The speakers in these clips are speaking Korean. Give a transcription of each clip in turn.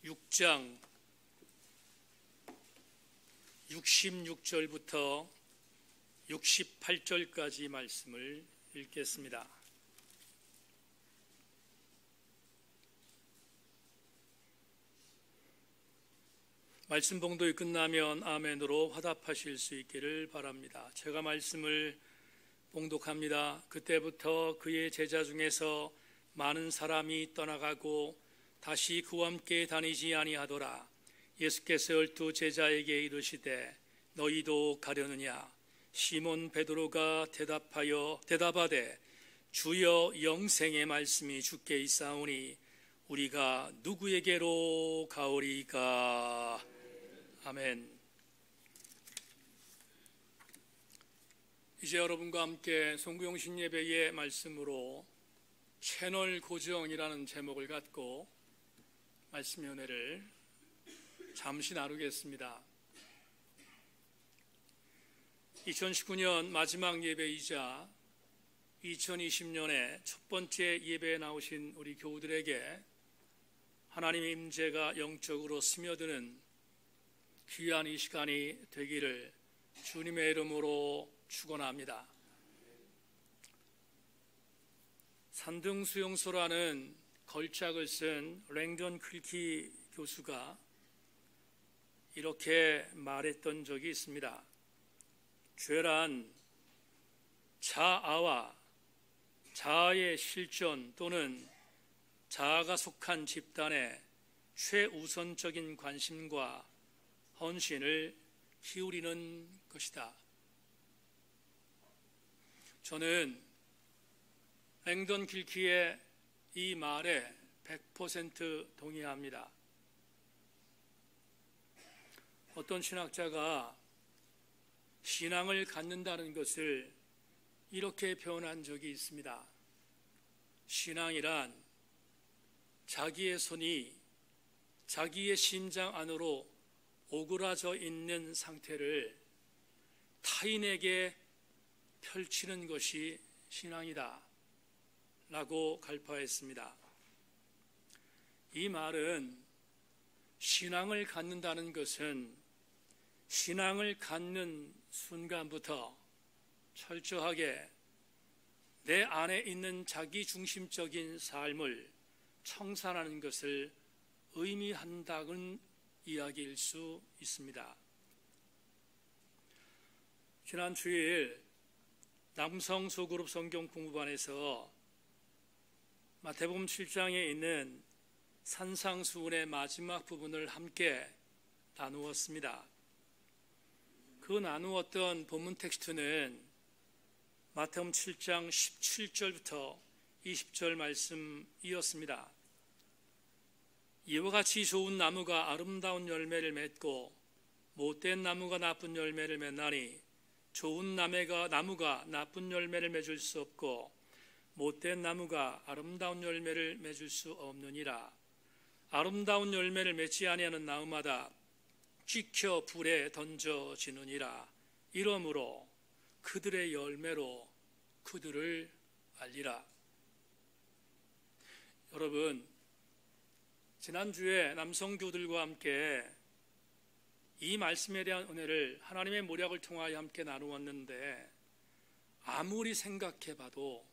6장 66절부터 68절까지 말씀을 읽겠습니다. 말씀 봉독이 끝나면 아멘으로 화답하실 수 있기를 바랍니다. 제가 말씀을 봉독합니다. 그때부터 그의 제자 중에서 많은 사람이 떠나가고 다시 그와 함께 다니지 아니하더라. 예수께서 12 제자에게 이르시되 너희도 가려느냐? 시몬 베드로가 대답하되 주여, 영생의 말씀이 주께 있사오니 우리가 누구에게로 가오리까? 아멘. 이제 여러분과 함께 송구영신 예배의 말씀으로 채널 고정이라는 제목을 갖고 말씀의 은혜를 잠시 나누겠습니다. 2019년 마지막 예배이자 2020년의 첫 번째 예배에 나오신 우리 교우들에게 하나님의 임재가 영적으로 스며드는 귀한 이 시간이 되기를 주님의 이름으로 축원합니다. 산등수용소라는 걸작을 쓴 랭던 클키 교수가 이렇게 말했던 적이 있습니다. 죄란 자아와 자아의 실존 또는 자아가 속한 집단의 최우선적인 관심과 헌신을 기울이는 것이다. 저는 랭던 길키의 이 말에 100% 동의합니다. 어떤 신학자가 신앙을 갖는다는 것을 이렇게 표현한 적이 있습니다. 신앙이란 자기의 손이 자기의 심장 안으로 오그라져 있는 상태를 타인에게 펼치는 것이 신앙이다 라고 갈파했습니다. 이 말은 신앙을 갖는다는 것은 신앙을 갖는 순간부터 철저하게 내 안에 있는 자기중심적인 삶을 청산하는 것을 의미한다는 이야기일 수 있습니다. 지난 주일 남성 소그룹 성경 공부반에서 마태복음 7장에 있는 산상수훈의 마지막 부분을 함께 나누었습니다. 그 나누었던 본문 텍스트는 마태복음 7장 17절부터 20절 말씀이었습니다. 이와 같이 좋은 나무가 아름다운 열매를 맺고 못된 나무가 나쁜 열매를 맺나니 좋은 나무가 나쁜 열매를 맺을 수 없고 못된 나무가 아름다운 열매를 맺을 수 없느니라. 아름다운 열매를 맺지 아니하는 나무마다 찍혀 불에 던져지느니라. 이러므로 그들의 열매로 그들을 알리라. 여러분, 지난주에 남성교들과 함께 이 말씀에 대한 은혜를 하나님의 모략을 통하여 함께 나누었는데 아무리 생각해봐도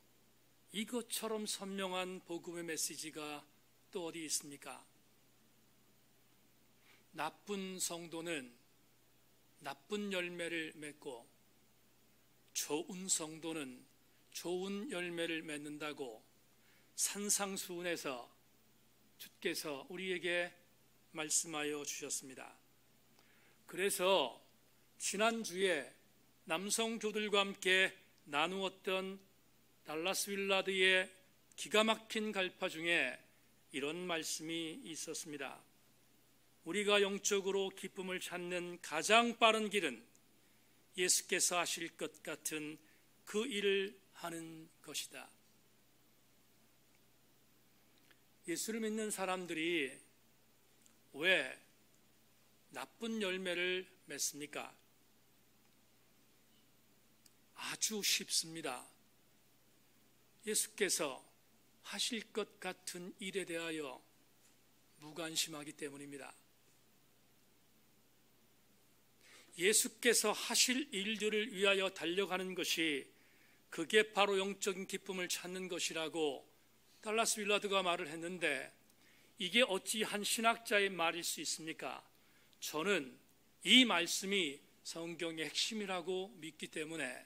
이것처럼 선명한 복음의 메시지가 또 어디 있습니까? 나쁜 성도는 나쁜 열매를 맺고 좋은 성도는 좋은 열매를 맺는다고 산상수훈에서 주께서 우리에게 말씀하여 주셨습니다. 그래서 지난주에 남성교들과 함께 나누었던 달라스 윌라드의 기가 막힌 갈파 중에 이런 말씀이 있었습니다. 우리가 영적으로 기쁨을 찾는 가장 빠른 길은 예수께서 하실 것 같은 그 일을 하는 것이다. 예수를 믿는 사람들이 왜 나쁜 열매를 맺습니까? 아주 쉽습니다. 예수께서 하실 것 같은 일에 대하여 무관심하기 때문입니다. 예수께서 하실 일들을 위하여 달려가는 것이 그게 바로 영적인 기쁨을 찾는 것이라고 달라스 윌라드가 말을 했는데, 이게 어찌 한 신학자의 말일 수 있습니까? 저는 이 말씀이 성경의 핵심이라고 믿기 때문에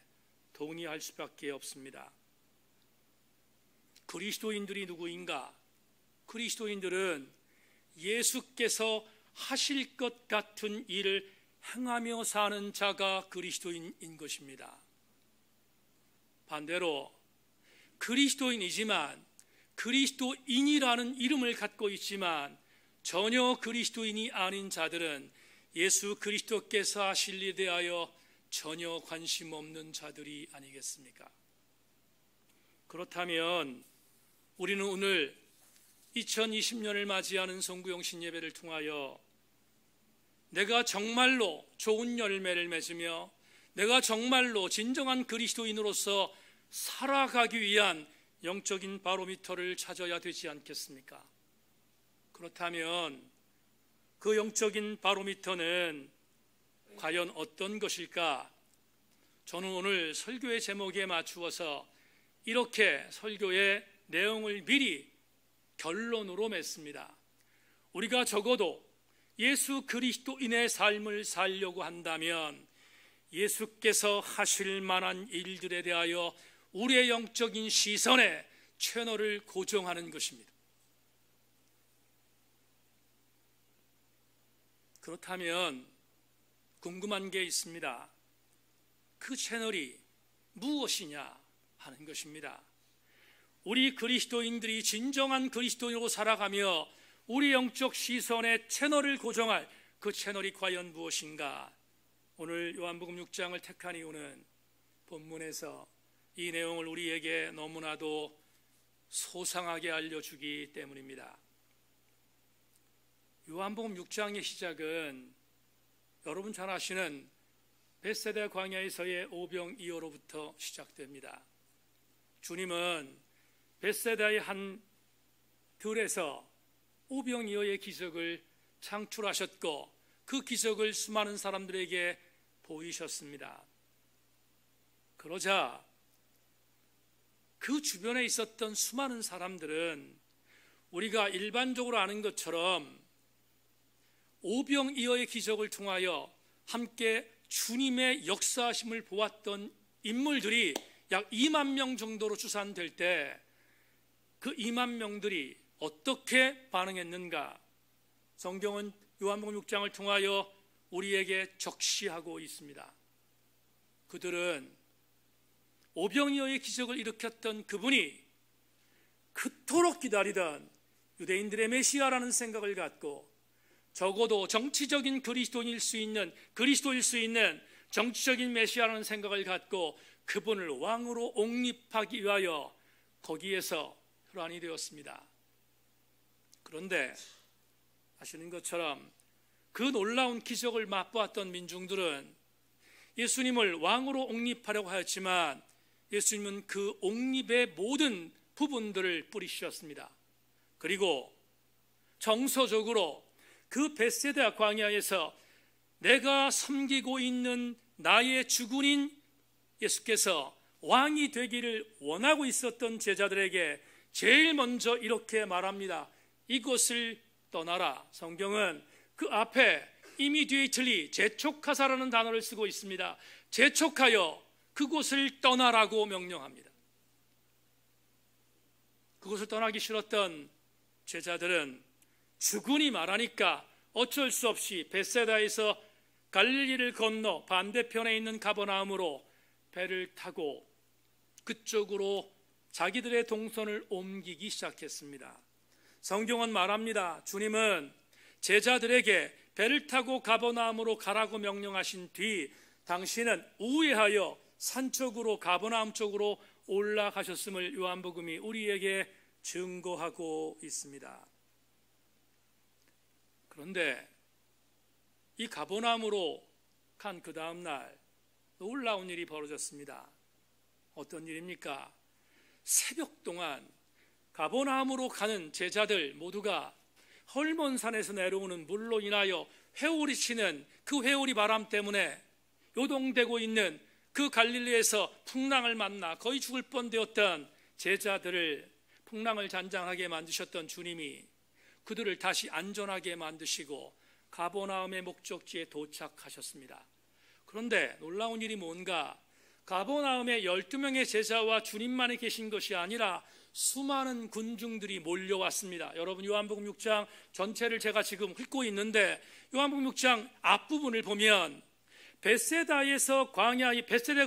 동의할 수밖에 없습니다. 그리스도인들이 누구인가? 그리스도인들은 예수께서 하실 것 같은 일을 행하며 사는 자가 그리스도인인 것입니다. 반대로 그리스도인이지만, 그리스도인이라는 이름을 갖고 있지만 전혀 그리스도인이 아닌 자들은 예수 그리스도께서 하실 일에 대하여 전혀 관심 없는 자들이 아니겠습니까? 그렇다면 우리는 오늘 2020년을 맞이하는 성구영신 예배를 통하여 내가 정말로 좋은 열매를 맺으며 내가 정말로 진정한 그리스도인으로서 살아가기 위한 영적인 바로미터를 찾아야 되지 않겠습니까? 그렇다면 그 영적인 바로미터는 과연 어떤 것일까? 저는 오늘 설교의 제목에 맞추어서 이렇게 설교의 내용을 미리 결론으로 맺습니다. 우리가 적어도 예수 그리스도인의 삶을 살려고 한다면 예수께서 하실 만한 일들에 대하여 우리의 영적인 시선에 채널을 고정하는 것입니다. 그렇다면 궁금한 게 있습니다. 그 채널이 무엇이냐 하는 것입니다. 우리 그리스도인들이 진정한 그리스도인으로 살아가며 우리 영적 시선의 채널을 고정할 그 채널이 과연 무엇인가? 오늘 요한복음 6장을 택한 이유는 본문에서 이 내용을 우리에게 너무나도 소상하게 알려주기 때문입니다. 요한복음 6장의 시작은 여러분 잘 아시는 벳세다 광야에서의 오병이어로부터 시작됩니다. 주님은 벳세다의 한 들에서 오병이어의 기적을 창출하셨고 그 기적을 수많은 사람들에게 보이셨습니다. 그러자 그 주변에 있었던 수많은 사람들은 우리가 일반적으로 아는 것처럼 오병이어의 기적을 통하여 함께 주님의 역사하심을 보았던 인물들이 약 2만 명 정도로 추산될 때 그 2만 명들이 어떻게 반응했는가? 성경은 요한복음 6장을 통하여 우리에게 적시하고 있습니다. 그들은 오병이어의 기적을 일으켰던 그분이 그토록 기다리던 유대인들의 메시아라는 생각을 갖고 적어도 정치적인 그리스도일 수 있는 정치적인 메시아라는 생각을 갖고 그분을 왕으로 옹립하기 위하여 거기에서 혈안이 되었습니다. 그런데 아시는 것처럼 그 놀라운 기적을 맛보았던 민중들은 예수님을 왕으로 옹립하려고 하였지만 예수님은 그 옹립의 모든 부분들을 뿌리셨습니다. 그리고 정서적으로 그 벳세다 광야에서 내가 섬기고 있는 나의 주군인 예수께서 왕이 되기를 원하고 있었던 제자들에게 제일 먼저 이렇게 말합니다. 이곳을 떠나라. 성경은 그 앞에 immediately 재촉하사라는 단어를 쓰고 있습니다. 재촉하여 그곳을 떠나라고 명령합니다. 그곳을 떠나기 싫었던 제자들은 주군이 말하니까 어쩔 수 없이 벳세다에서 갈릴리를 건너 반대편에 있는 가버나움으로 배를 타고 그쪽으로 자기들의 동선을 옮기기 시작했습니다. 성경은 말합니다. 주님은 제자들에게 배를 타고 가버나움으로 가라고 명령하신 뒤 당신은 우회하여 산 쪽으로 가버나움 쪽으로 올라가셨음을 요한복음이 우리에게 증거하고 있습니다. 그런데 이 가버나움으로 간 그 다음 날 놀라운 일이 벌어졌습니다. 어떤 일입니까? 새벽 동안 가버나움으로 가는 제자들 모두가 헐몬산에서 내려오는 물로 인하여 회오리 치는 그 회오리 바람 때문에 요동되고 있는 그 갈릴리에서 풍랑을 만나 거의 죽을 뻔되었던 제자들을 풍랑을 잔잔하게 만드셨던 주님이 그들을 다시 안전하게 만드시고 가버나움의 목적지에 도착하셨습니다. 그런데 놀라운 일이 뭔가, 가버나움에 12명의 제자와 주님만이 계신 것이 아니라 수많은 군중들이 몰려왔습니다. 여러분, 요한복음 6장 전체를 제가 지금 읽고 있는데 요한복음 6장 앞부분을 보면 베세다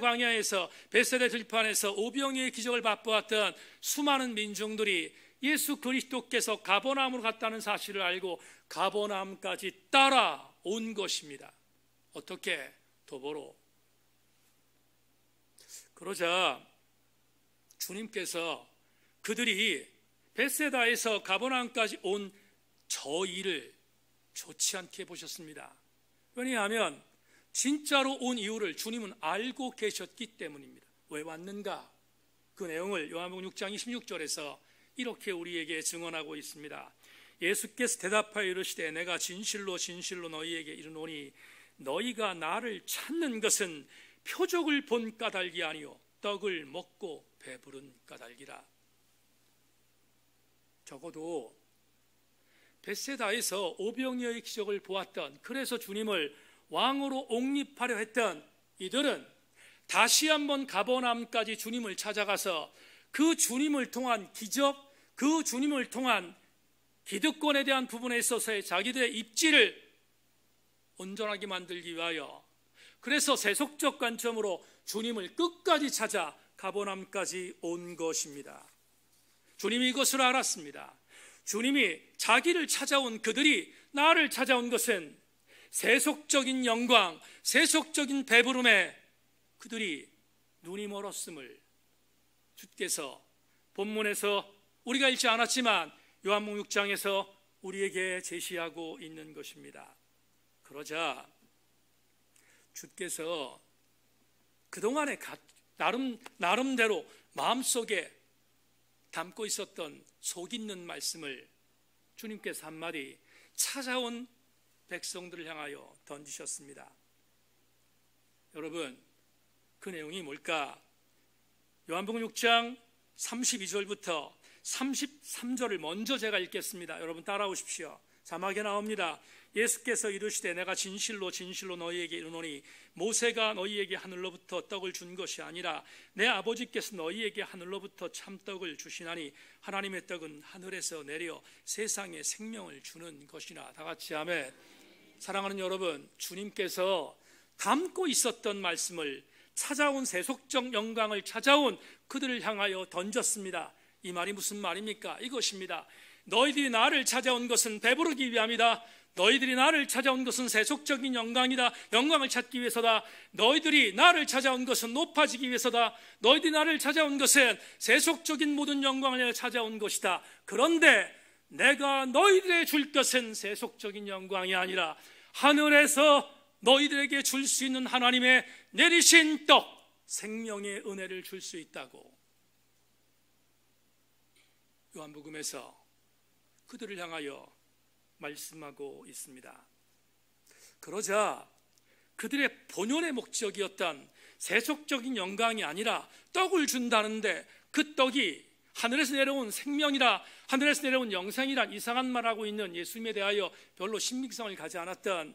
광야에서 베세다 들판에서 오병이의 기적을 맛보았던 수많은 민중들이 예수 그리스도께서 가버나움으로 갔다는 사실을 알고 가버나움까지 따라온 것입니다. 어떻게? 도보로. 그러자 주님께서 그들이 베세다에서 가버나움까지 온 저 일을 좋지 않게 보셨습니다. 왜냐하면 진짜로 온 이유를 주님은 알고 계셨기 때문입니다. 왜 왔는가? 그 내용을 요한복음 6장 26절에서 이렇게 우리에게 증언하고 있습니다. 예수께서 대답하여 이르시되 내가 진실로 진실로 너희에게 이르노니 너희가 나를 찾는 것은 표적을 본 까닭이 아니요 떡을 먹고 배부른 까닭이라. 적어도 베세다에서 오병이어의 기적을 보았던, 그래서 주님을 왕으로 옹립하려 했던 이들은 다시 한번 가버나움까지 주님을 찾아가서 그 주님을 통한 기적, 그 주님을 통한 기득권에 대한 부분에 있어서의 자기들의 입지를 온전하게 만들기 위하여, 그래서 세속적 관점으로 주님을 끝까지 찾아 가버나움까지 온 것입니다. 주님이 이것을 알았습니다. 주님이 자기를 찾아온 그들이, 나를 찾아온 것은 세속적인 영광, 세속적인 배부름에 그들이 눈이 멀었음을 주께서 본문에서 우리가 읽지 않았지만 요한복음 6장에서 우리에게 제시하고 있는 것입니다. 그러자 주께서 그동안에 나름대로 마음속에 담고 있었던 속 있는 말씀을 주님께서 한마디 찾아온 백성들을 향하여 던지셨습니다. 여러분, 그 내용이 뭘까? 요한복음 6장 32절부터 33절을 먼저 제가 읽겠습니다. 여러분 따라오십시오. 자막에 나옵니다. 예수께서 이르시되 내가 진실로 진실로 너희에게 이르노니 모세가 너희에게 하늘로부터 떡을 준 것이 아니라 내 아버지께서 너희에게 하늘로부터 참떡을 주시나니 하나님의 떡은 하늘에서 내려 세상에 생명을 주는 것이나. 다 같이 아멘. 사랑하는 여러분, 주님께서 담고 있었던 말씀을 찾아온 세속적 영광을 찾아온 그들을 향하여 던졌습니다. 이 말이 무슨 말입니까? 이것입니다. 너희들이 나를 찾아온 것은 배부르기 위함이다. 너희들이 나를 찾아온 것은 세속적인 영광이다. 영광을 찾기 위해서다. 너희들이 나를 찾아온 것은 높아지기 위해서다. 너희들이 나를 찾아온 것은 세속적인 모든 영광을 찾아온 것이다. 그런데 내가 너희들에게 줄 것은 세속적인 영광이 아니라 하늘에서 너희들에게 줄 수 있는 하나님의 내리신 떡, 생명의 은혜를 줄 수 있다고 요한복음에서 그들을 향하여 말씀하고 있습니다. 그러자 그들의 본연의 목적이었던 세속적인 영광이 아니라 떡을 준다는데 그 떡이 하늘에서 내려온 생명이라, 하늘에서 내려온 영생이란 이상한 말하고 있는 예수님에 대하여 별로 신빙성을 가지 않았던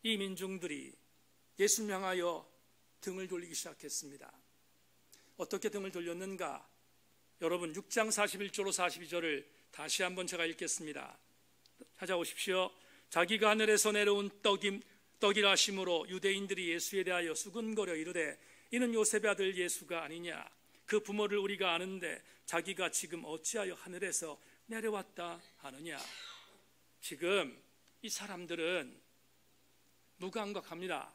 이 민중들이 예수님 향하여 등을 돌리기 시작했습니다. 어떻게 등을 돌렸는가? 여러분 6장 41절로 42절을 다시 한번 제가 읽겠습니다. 찾아오십시오. 자기가 하늘에서 내려온 떡이라 하심으로 유대인들이 예수에 대하여 수군거려 이르되 이는 요셉의 아들 예수가 아니냐. 그 부모를 우리가 아는데 자기가 지금 어찌하여 하늘에서 내려왔다 하느냐. 지금 이 사람들은 무감각합니다.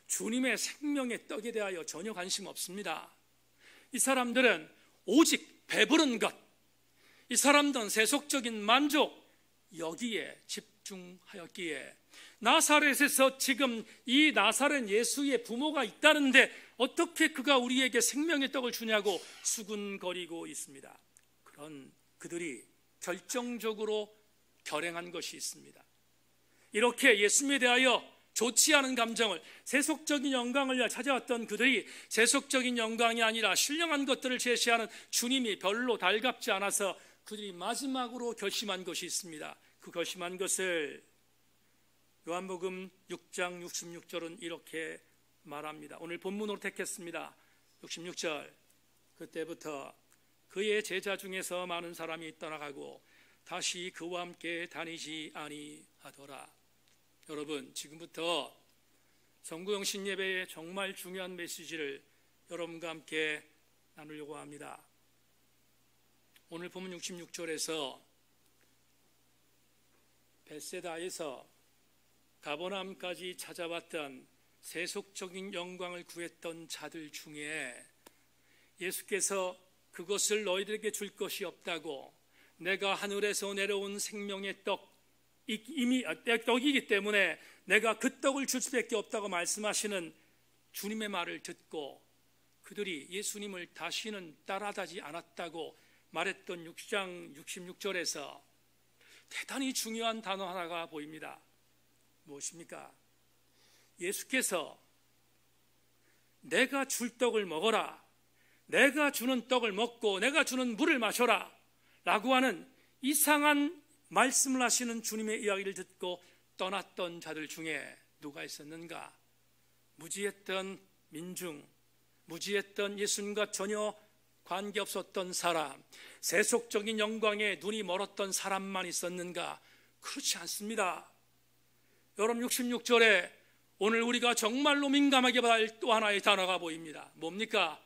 주님의 생명의 떡에 대하여 전혀 관심 없습니다. 이 사람들은 오직 배부른 것, 이 사람들은 세속적인 만족, 여기에 집중하였기에 나사렛에서 지금 이 나사렛 예수의 부모가 있다는데 어떻게 그가 우리에게 생명의 떡을 주냐고 수군거리고 있습니다. 그런 그들이 결정적으로 결행한 것이 있습니다. 이렇게 예수님에 대하여 좋지 않은 감정을, 세속적인 영광을 찾아왔던 그들이 세속적인 영광이 아니라 신령한 것들을 제시하는 주님이 별로 달갑지 않아서 그들이 마지막으로 결심한 것이 있습니다. 그 결심한 것을 요한복음 6장 66절은 이렇게 말합니다. 오늘 본문으로 택했습니다. 66절. 그때부터 그의 제자 중에서 많은 사람이 떠나가고 다시 그와 함께 다니지 아니하더라. 여러분, 지금부터 성구영신 예배의 정말 중요한 메시지를 여러분과 함께 나누려고 합니다. 오늘 본문 66절에서 벳세다에서 가버나움까지 찾아왔던 세속적인 영광을 구했던 자들 중에 예수께서 그것을 너희들에게 줄 것이 없다고, 내가 하늘에서 내려온 생명의 떡이기 때문에 내가 그 떡을 줄 수밖에 없다고 말씀하시는 주님의 말을 듣고 그들이 예수님을 다시는 따라가지 않았다고 말했던 6장 66절에서 대단히 중요한 단어 하나가 보입니다. 무엇입니까? 예수께서 내가 줄 떡을 먹어라, 내가 주는 떡을 먹고 내가 주는 물을 마셔라 라고 하는 이상한 말씀을 하시는 주님의 이야기를 듣고 떠났던 자들 중에 누가 있었는가? 무지했던 민중, 무지했던 예수님과 전혀 관계없었던 사람, 세속적인 영광에 눈이 멀었던 사람만 있었는가? 그렇지 않습니다. 여러분, 66절에 오늘 우리가 정말로 민감하게 봐야 할 또 하나의 단어가 보입니다. 뭡니까?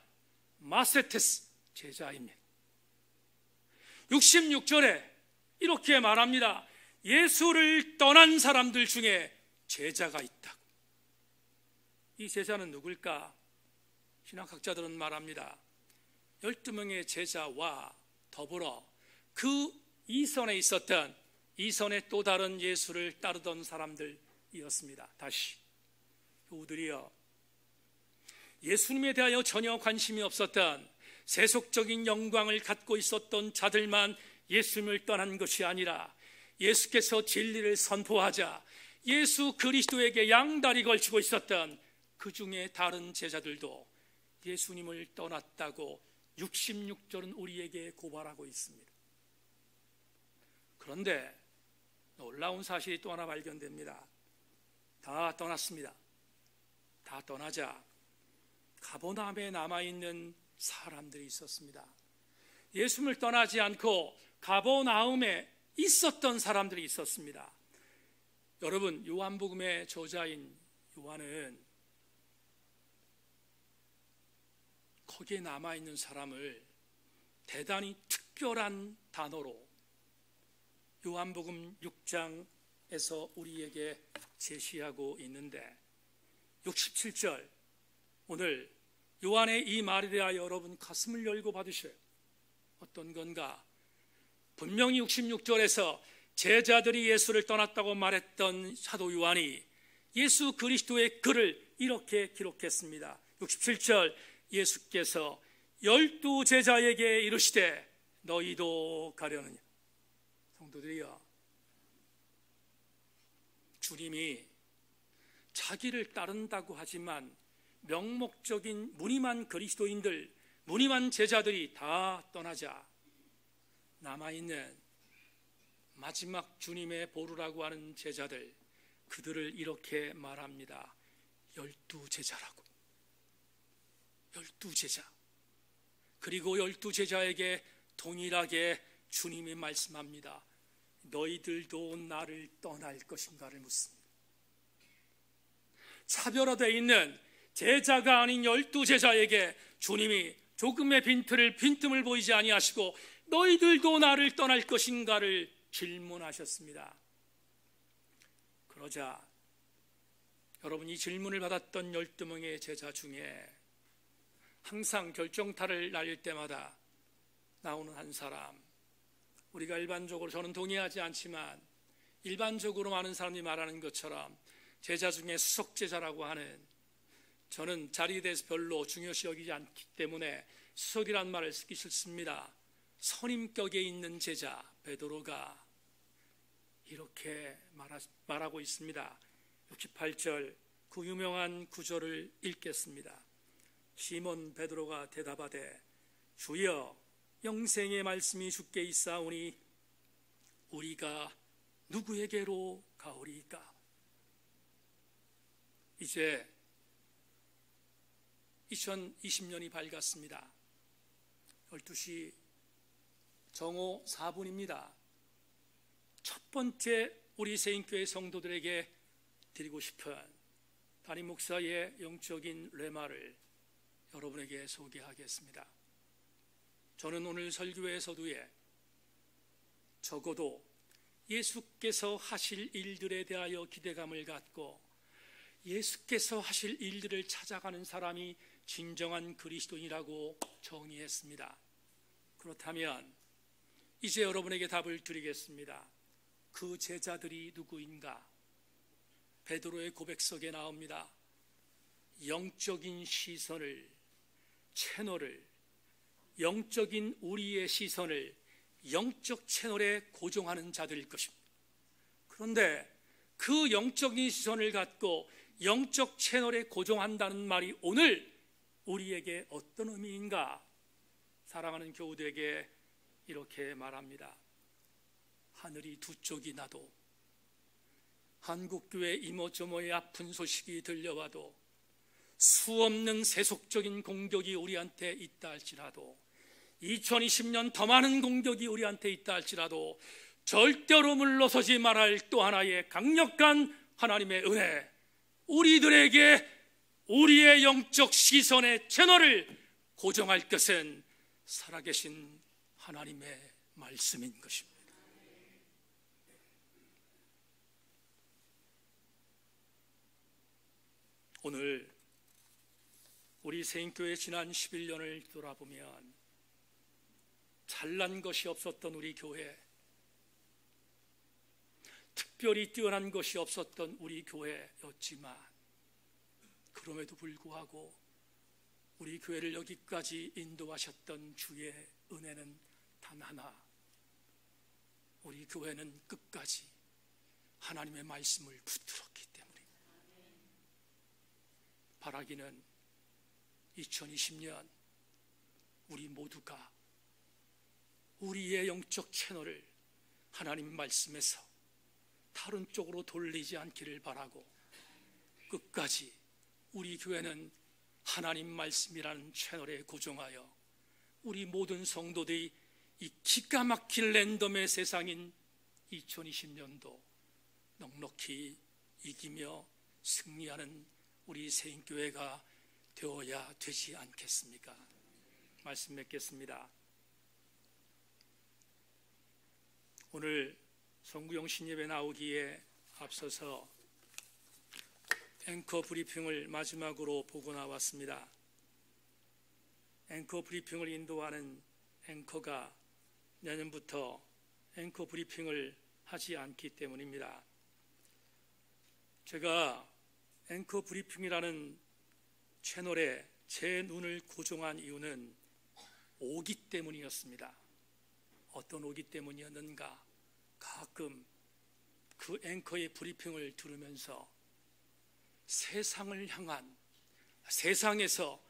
마세테스, 제자입니다. 66절에 이렇게 말합니다. 예수를 떠난 사람들 중에 제자가 있다고. 이 제자는 누굴까? 신학학자들은 말합니다. 12명의 제자와 더불어 그 이선에 있었던, 이선에 또 다른 예수를 따르던 사람들이었습니다. 다시 그들이여, 예수님에 대하여 전혀 관심이 없었던 세속적인 영광을 갖고 있었던 자들만 예수님을 떠난 것이 아니라 예수께서 진리를 선포하자 예수 그리스도에게 양다리 걸치고 있었던 그 중에 다른 제자들도 예수님을 떠났다고 66절은 우리에게 고발하고 있습니다. 그런데 놀라운 사실이 또 하나 발견됩니다. 다 떠났습니다. 다 떠나자 가버나움에 남아있는 사람들이 있었습니다. 예수님을 떠나지 않고 가버나움에 있었던 사람들이 있었습니다. 여러분, 요한복음의 저자인 요한은 거기에 남아있는 사람을 대단히 특별한 단어로 요한복음 6장에서 우리에게 제시하고 있는데 67절, 오늘 요한의 이 말에 대하여 여러분 가슴을 열고 받으셔요. 어떤 건가? 분명히 66절에서 제자들이 예수를 떠났다고 말했던 사도 요한이 예수 그리스도의 글을 이렇게 기록했습니다. 67절, 예수께서 12 제자에게 이르시되 너희도 가려느냐. 성도들이여, 주님이 자기를 따른다고 하지만 명목적인 무늬만 그리스도인들, 무늬만 제자들이 다 떠나자 남아있는 마지막 주님의 보루라고 하는 제자들, 그들을 이렇게 말합니다. 12 제자라고. 12 제자. 그리고 12 제자에게 동일하게 주님이 말씀합니다. 너희들도 나를 떠날 것인가를 묻습니다. 차별화되어 있는 제자가 아닌 12 제자에게 주님이 조금의 빈틈을 보이지 아니하시고 너희들도 나를 떠날 것인가를 질문하셨습니다. 그러자 여러분, 이 질문을 받았던 12명의 제자 중에 항상 결정타를 날릴 때마다 나오는 한 사람, 우리가 일반적으로, 저는 동의하지 않지만 일반적으로 많은 사람이 말하는 것처럼 제자 중에 수석제자라고 하는, 저는 자리에 대해서 별로 중요시 여기지 않기 때문에 수석이란 말을 쓰기 싫습니다. 선임격에 있는 제자 베드로가 이렇게 말하고 있습니다. 68절 그 유명한 구절을 읽겠습니다. 시몬 베드로가 대답하되 주여 영생의 말씀이 주께 있사오니 우리가 누구에게로 가오리이까? 이제 2020년이 밝았습니다. 12시 정오 4분입니다. 첫 번째 우리 세인교회 성도들에게 드리고 싶은 담임 목사의 영적인 레마를 여러분에게 소개하겠습니다. 저는 오늘 설교의 서두에 적어도 예수께서 하실 일들에 대하여 기대감을 갖고 예수께서 하실 일들을 찾아가는 사람이 진정한 그리스도인이라고 정의했습니다. 그렇다면 이제 여러분에게 답을 드리겠습니다. 그 제자들이 누구인가? 베드로의 고백석에 나옵니다. 영적인 시선을, 채널을, 영적인 우리의 시선을 영적 채널에 고정하는 자들일 것입니다. 그런데 그 영적인 시선을 갖고 영적 채널에 고정한다는 말이 오늘 우리에게 어떤 의미인가? 사랑하는 교우들에게 이렇게 말합니다. 하늘이 두 쪽이 나도, 한국교회 이모저모의 아픈 소식이 들려와도, 수없는 세속적인 공격이 우리한테 있다 할지라도, 2020년 더 많은 공격이 우리한테 있다 할지라도 절대로 물러서지 말할 또 하나의 강력한 하나님의 은혜, 우리들에게 우리의 영적 시선의 채널을 고정할 것은 살아계신 하나님의 말씀인 것입니다. 오늘 우리 세인교회 지난 11년을 돌아보면 잘난 것이 없었던 우리 교회, 특별히 뛰어난 것이 없었던 우리 교회였지만 그럼에도 불구하고 우리 교회를 여기까지 인도하셨던 주의 은혜는 단 하나, 우리 교회는 끝까지 하나님의 말씀을 붙들었기 때문입니다. 바라기는 2020년 우리 모두가 우리의 영적 채널을 하나님 말씀에서 다른 쪽으로 돌리지 않기를 바라고, 끝까지 우리 교회는 하나님 말씀이라는 채널에 고정하여 우리 모든 성도들이 이 기가 막힐 랜덤의 세상인 2020년도 넉넉히 이기며 승리하는 우리 세인교회가 되어야 되지 않겠습니까? 말씀 맺겠습니다. 오늘 성구영 신예배 나오기에 앞서서 앵커 브리핑을 마지막으로 보고 나왔습니다. 앵커 브리핑을 인도하는 앵커가 내년부터 앵커 브리핑을 하지 않기 때문입니다. 제가 앵커 브리핑이라는 채널에 제 눈을 고정한 이유는 오기 때문이었습니다. 어떤 오기 때문이었는가? 가끔 그 앵커의 브리핑을 들으면서 세상을 향한, 세상에서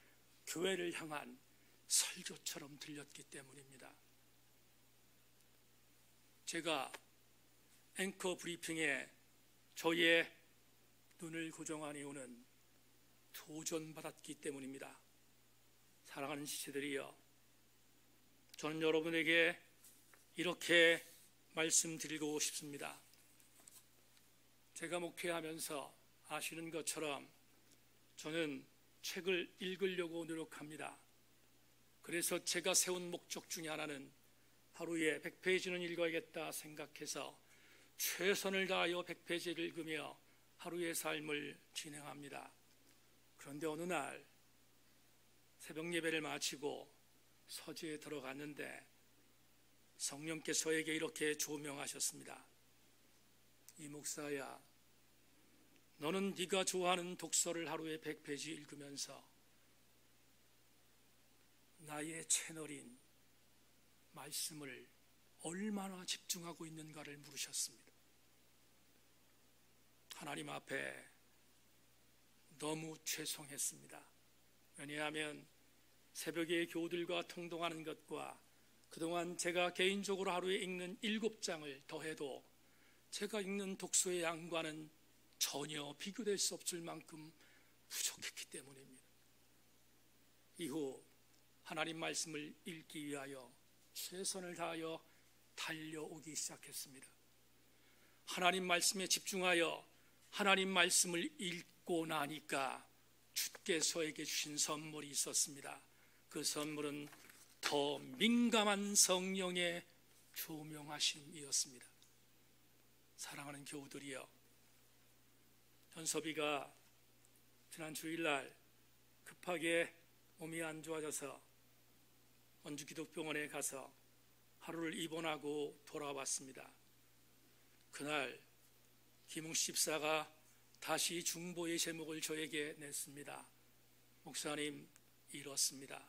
교회를 향한 설교처럼 들렸기 때문입니다. 제가 앵커 브리핑에 저의 눈을 고정한 이유는 도전받았기 때문입니다. 사랑하는 지체들이여, 저는 여러분에게 이렇게 말씀드리고 싶습니다. 제가 목회하면서 아시는 것처럼 저는 책을 읽으려고 노력합니다. 그래서 제가 세운 목적 중에 하나는 하루에 100페이지는 읽어야겠다 생각해서 최선을 다하여 100페이지를 읽으며 하루의 삶을 진행합니다. 그런데 어느 날 새벽 예배를 마치고 서재에 들어갔는데 성령께서 저에게 이렇게 조명하셨습니다. 이 목사야, 너는 네가 좋아하는 독서를 하루에 100페이지 읽으면서 나의 채널인 말씀을 얼마나 집중하고 있는가를 물으셨습니다. 하나님 앞에 너무 죄송했습니다. 왜냐하면 새벽에 교우들과 통동하는 것과 그동안 제가 개인적으로 하루에 읽는 7장을 더해도 제가 읽는 독서의 양과는 전혀 비교될 수 없을 만큼 부족했기 때문입니다. 이후 하나님 말씀을 읽기 위하여 최선을 다하여 달려오기 시작했습니다. 하나님 말씀에 집중하여 하나님 말씀을 읽고 나니까 주께서에게 주신 선물이 있었습니다. 그 선물은 더 민감한 성령의 조명하심이었습니다. 사랑하는 교우들이여, 현섭이가 지난 주일날 급하게 몸이 안 좋아져서 원주기독병원에 가서 하루를 입원하고 돌아왔습니다. 그날 김웅식 집사가 다시 중보의 제목을 저에게 냈습니다. 목사님, 이렇습니다.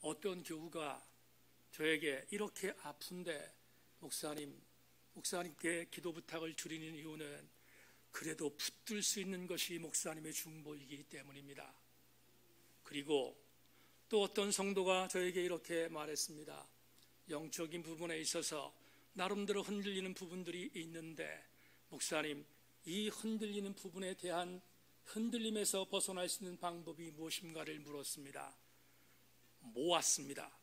어떤 교우가 저에게 이렇게 아픈데 목사님께 기도 부탁을 드리는 이유는 그래도 붙들 수 있는 것이 목사님의 중보이기 때문입니다. 그리고 또 어떤 성도가 저에게 이렇게 말했습니다. 영적인 부분에 있어서 나름대로 흔들리는 부분들이 있는데 목사님, 이 흔들리는 부분에 대한 흔들림에서 벗어날 수 있는 방법이 무엇인가를 물었습니다. 모았습니다.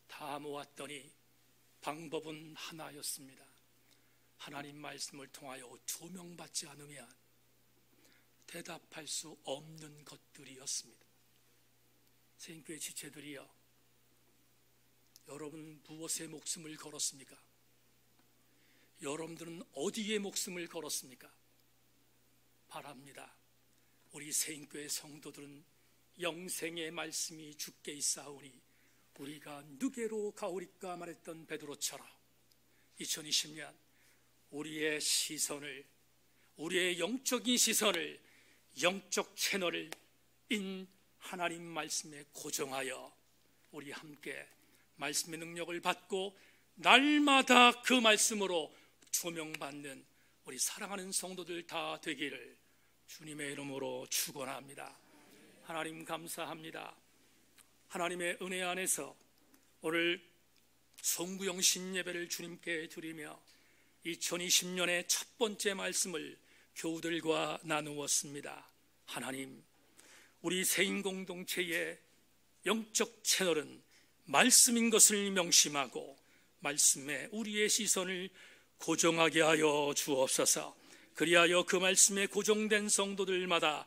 다 모았더니 방법은 하나였습니다. 하나님 말씀을 통하여 조명받지 않으면 대답할 수 없는 것들이었습니다. 세인교회 지체들이여, 여러분 무엇에 목숨을 걸었습니까? 여러분들은 어디에 목숨을 걸었습니까? 바랍니다. 우리 세인교회 성도들은 영생의 말씀이 주께 있사오니 우리가 누게로 가오리까 말했던 베드로처럼 2020년 우리의 시선을, 우리의 영적인 시선을, 영적 채널을 하나님 말씀에 고정하여 우리 함께 말씀의 능력을 받고 날마다 그 말씀으로 조명받는 우리 사랑하는 성도들 다 되기를 주님의 이름으로 축원합니다. 하나님 감사합니다. 하나님의 은혜 안에서 오늘 송구영 신예배를 주님께 드리며 2020년의 첫 번째 말씀을 교우들과 나누었습니다. 하나님, 우리 세인 공동체의 영적 채널은 말씀인 것을 명심하고 말씀에 우리의 시선을 고정하게 하여 주옵소서. 그리하여 그 말씀에 고정된 성도들마다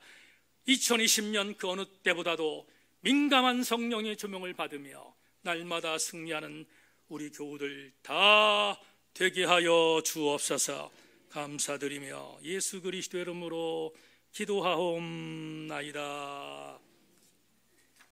2020년 그 어느 때보다도 민감한 성령의 조명을 받으며 날마다 승리하는 우리 교우들 다 되게 하여 주옵소서. 감사드리며 예수 그리스도의 이름으로 기도하옵나이다.